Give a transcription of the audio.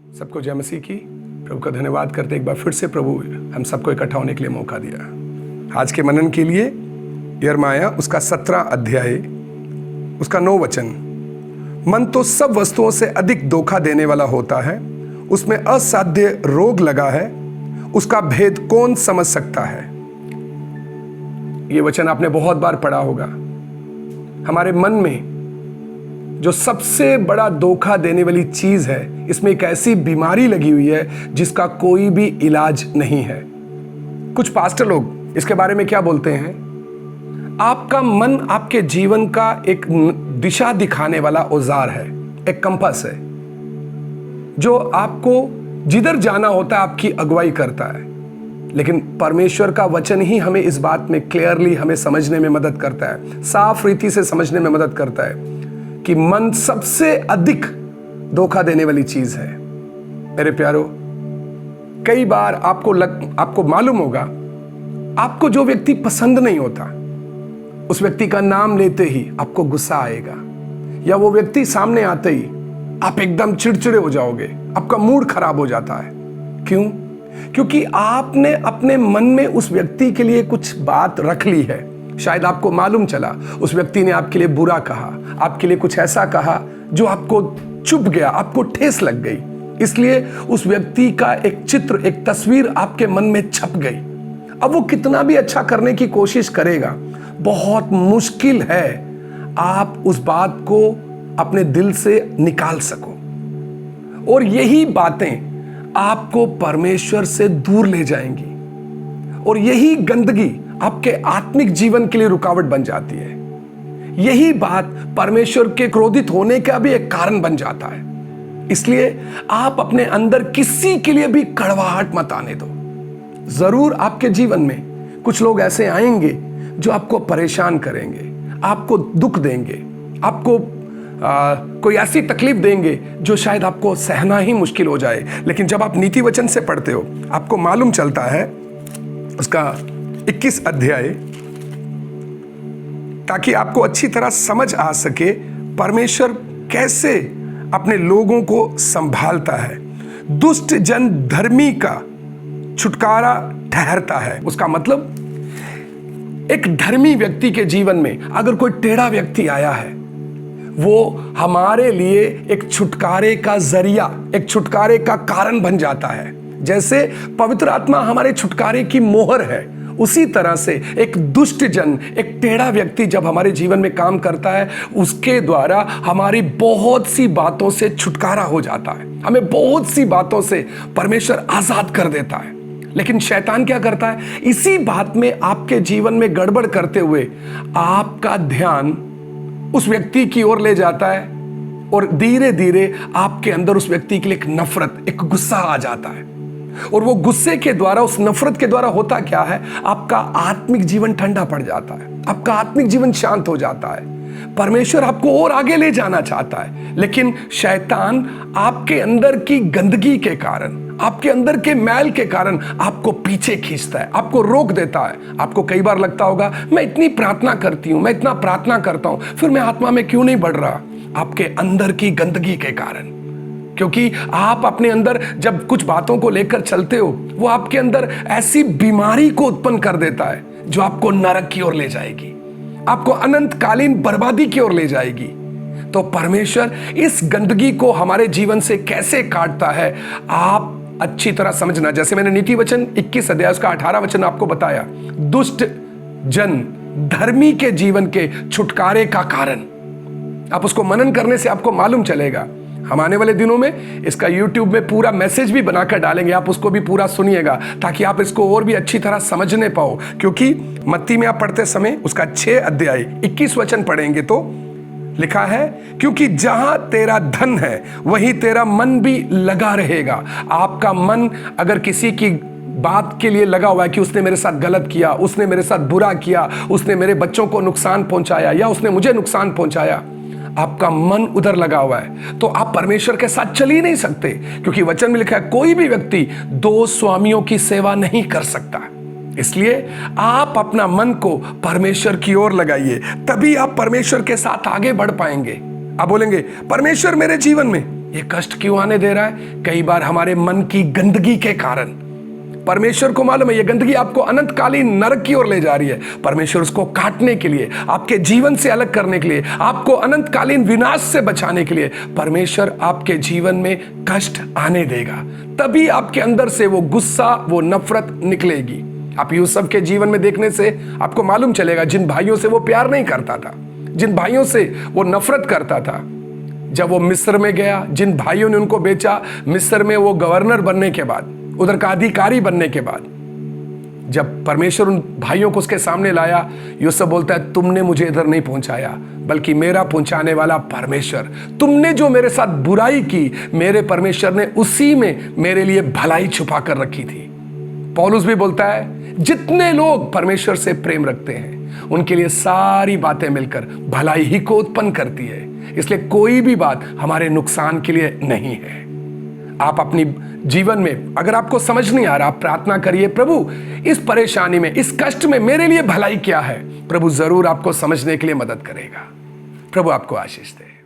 सबको जय मसीह की। प्रभु का धन्यवाद करते एक बार फिर से प्रभु हम सबको इकट्ठा होने के लिए मौका दिया। आज के मनन के लिए यिर्मयाह उसका 17 अध्याय उसका 9 वचन। मन तो सब वस्तुओं से अधिक धोखा देने वाला होता है, उसमें असाध्य रोग लगा है, उसका भेद कौन समझ सकता है। ये वचन आपने बहुत बार पढ़ा होगा। हमारे मन में जो सबसे बड़ा धोखा देने वाली चीज है, इसमें एक ऐसी बीमारी लगी हुई है जिसका कोई भी इलाज नहीं है। कुछ पास्टर लोग इसके बारे में क्या बोलते हैं? आपका मन आपके जीवन का एक दिशा दिखाने वाला औजार है, एक कंपास है जो आपको जिधर जाना होता है आपकी अगुवाई करता है। लेकिन परमेश्वर का वचन ही हमें इस बात में क्लियरली हमें समझने में मदद करता है, साफ रीति से समझने में मदद करता है कि मन सबसे अधिक धोखा देने वाली चीज है। मेरे प्यारो, कई बार आपको मालूम होगा, आपको जो व्यक्ति पसंद नहीं होता उस व्यक्ति का नाम लेते ही आपको गुस्सा आएगा, या वो व्यक्ति सामने आते ही आप एकदम चिड़चिड़े हो जाओगे, आपका मूड खराब हो जाता है। क्यों? क्योंकि आपने अपने मन में उस व्यक्ति के लिए कुछ बात रख ली है। शायद आपको मालूम चला उस व्यक्ति ने आपके लिए बुरा कहा, आपके लिए कुछ ऐसा कहा जो आपको चुभ गया, आपको ठेस लग गई, इसलिए उस व्यक्ति का एक चित्र, एक तस्वीर आपके मन में छप गई। अब वो कितना भी अच्छा करने की कोशिश करेगा, बहुत मुश्किल है आप उस बात को अपने दिल से निकाल सको। और यही बातें आपको परमेश्वर से दूर ले जाएंगी, और यही गंदगी आपके आत्मिक जीवन के लिए रुकावट बन जाती है। यही बात परमेश्वर के क्रोधित होने का भी एक कारण बन जाता है। इसलिए आप अपने अंदर किसी के लिए भी कड़वाहट मत आने दो। जरूर आपके जीवन में कुछ लोग ऐसे आएंगे जो आपको परेशान करेंगे, आपको दुख देंगे, आपको कोई ऐसी तकलीफ देंगे जो शायद आपको सहना ही मुश्किल हो जाए। लेकिन जब आप नीति वचन से पढ़ते हो, आपको मालूम चलता है उसका 21 अध्याय, ताकि आपको अच्छी तरह समझ आ सके परमेश्वर कैसे अपने लोगों को संभालता है। दुष्ट जन धर्मी का छुटकारा ठहरता है। उसका मतलब एक धर्मी व्यक्ति के जीवन में अगर कोई टेढ़ा व्यक्ति आया है, वो हमारे लिए एक छुटकारे का जरिया, एक छुटकारे का कारण बन जाता है। जैसे पवित्र आत्मा हमारे छुटकारे की मोहर है, उसी तरह से एक दुष्ट जन, एक टेढ़ा व्यक्ति जब हमारे जीवन में काम करता है, उसके द्वारा हमारी बहुत सी बातों से छुटकारा हो जाता है। हमें बहुत सी बातों से परमेश्वर आजाद कर देता है। लेकिन शैतान क्या करता है? इसी बात में आपके जीवन में गड़बड़ करते हुए आपका ध्यान उस व्यक्ति की ओर ले जाता है, और धीरे धीरे आपके अंदर उस व्यक्ति के लिए एक नफरत, एक गुस्सा आ जाता है। और वो गुस्से के द्वारा, उस नफरत के द्वारा होता क्या है? आपका आत्मिक जीवन ठंडा पड़ जाता है, आपका आत्मिक जीवन शांत हो जाता है। परमेश्वर आपको और आगे ले जाना चाहता है, लेकिन शैतान आपके अंदर की गंदगी के कारण, आपके अंदर के मैल के कारण आपको पीछे खींचता है, आपको रोक देता है। आपको कई बार लगता होगा, मैं इतनी प्रार्थना करती हूं, मैं इतना प्रार्थना करता हूं, फिर मैं आत्मा में क्यों नहीं बढ़ रहा? आपके अंदर की गंदगी के कारण। क्योंकि आप अपने अंदर जब कुछ बातों को लेकर चलते हो, वो आपके अंदर ऐसी बीमारी को उत्पन्न कर देता है जो आपको नरक की ओर ले जाएगी, आपको अनंतकालीन बर्बादी की ओर ले जाएगी। तो परमेश्वर इस गंदगी को हमारे जीवन से कैसे काटता है, आप अच्छी तरह समझना। जैसे मैंने नीति वचन 21 अध्याय उसका 18 वचन आपको बताया, दुष्ट जन धर्मी के जीवन के छुटकारे का कारण। आप उसको मनन करने से आपको मालूम चलेगा। हम आने वाले दिनों में इसका YouTube में पूरा मैसेज भी बनाकर डालेंगे, आप उसको भी पूरा सुनिएगा ताकि आप इसको और भी अच्छी तरह समझने पाओ। क्योंकि मत्ती में आप पढ़ते समय उसका 6 अध्याय 21 वचन पढ़ेंगे तो लिखा है, क्योंकि जहां तेरा धन है वहीं तेरा मन भी लगा रहेगा। आपका मन अगर किसी की बात के लिए लगा हुआ है कि उसने मेरे साथ गलत किया, उसने मेरे साथ बुरा किया, उसने मेरे बच्चों को नुकसान पहुंचाया, या उसने मुझे नुकसान पहुंचाया, आपका मन उधर लगा हुआ है, तो आप परमेश्वर के साथ चल ही नहीं सकते। क्योंकि वचन में लिखा है, कोई भी व्यक्ति 2 स्वामियों की सेवा नहीं कर सकता। इसलिए आप अपना मन को परमेश्वर की ओर लगाइए, तभी आप परमेश्वर के साथ आगे बढ़ पाएंगे। आप बोलेंगे, परमेश्वर मेरे जीवन में ये कष्ट क्यों आने दे रहा है? कई बार हमारे मन की गंदगी के कारण। परमेश्वर को मालूम है ये गंदगी आपको अनंतकालीन नरक की ओर ले जा रही है। परमेश्वर उसको काटने के लिए, आपके जीवन से अलग करने के लिए, आपको अनंतकालीन विनाश से बचाने के लिए परमेश्वर आपके जीवन में कष्ट आने देगा। तभी आपके अंदर से वो गुस्सा, वो नफरत निकलेगी। आप यूसुफ के जीवन में देखने से आपको मालूम चलेगा, जिन भाइयों से वो प्यार नहीं करता था, जिन भाइयों से वो नफरत करता था, जब वो मिस्र में गया, जिन भाइयों ने उनको बेचा, मिस्र में वो गवर्नर बनने के बाद, उधर का अधिकारी बनने के बाद, जब परमेश्वर उन भाइयों को उसके सामने लाया, यूसुफ बोलता है तुमने मुझे इधर नहीं पहुंचाया, बल्कि मेरा पहुंचाने वाला परमेश्वर, तुमने जो मेरे साथ बुराई की, मेरे परमेश्वर ने उसी में मेरे लिए भलाई छुपा कर रखी थी। पौलुस भी बोलता है जितने लोग परमेश्वर से प्रेम रखते हैं उनके लिए सारी बातें मिलकर भलाई ही को उत्पन्न करती है। इसलिए कोई भी बात हमारे नुकसान के लिए नहीं है। आप अपनी जीवन में अगर आपको समझ नहीं आ रहा, आप प्रार्थना करिए, प्रभु इस परेशानी में, इस कष्ट में मेरे लिए भलाई क्या है। प्रभु जरूर आपको समझने के लिए मदद करेगा। प्रभु आपको आशीष दे।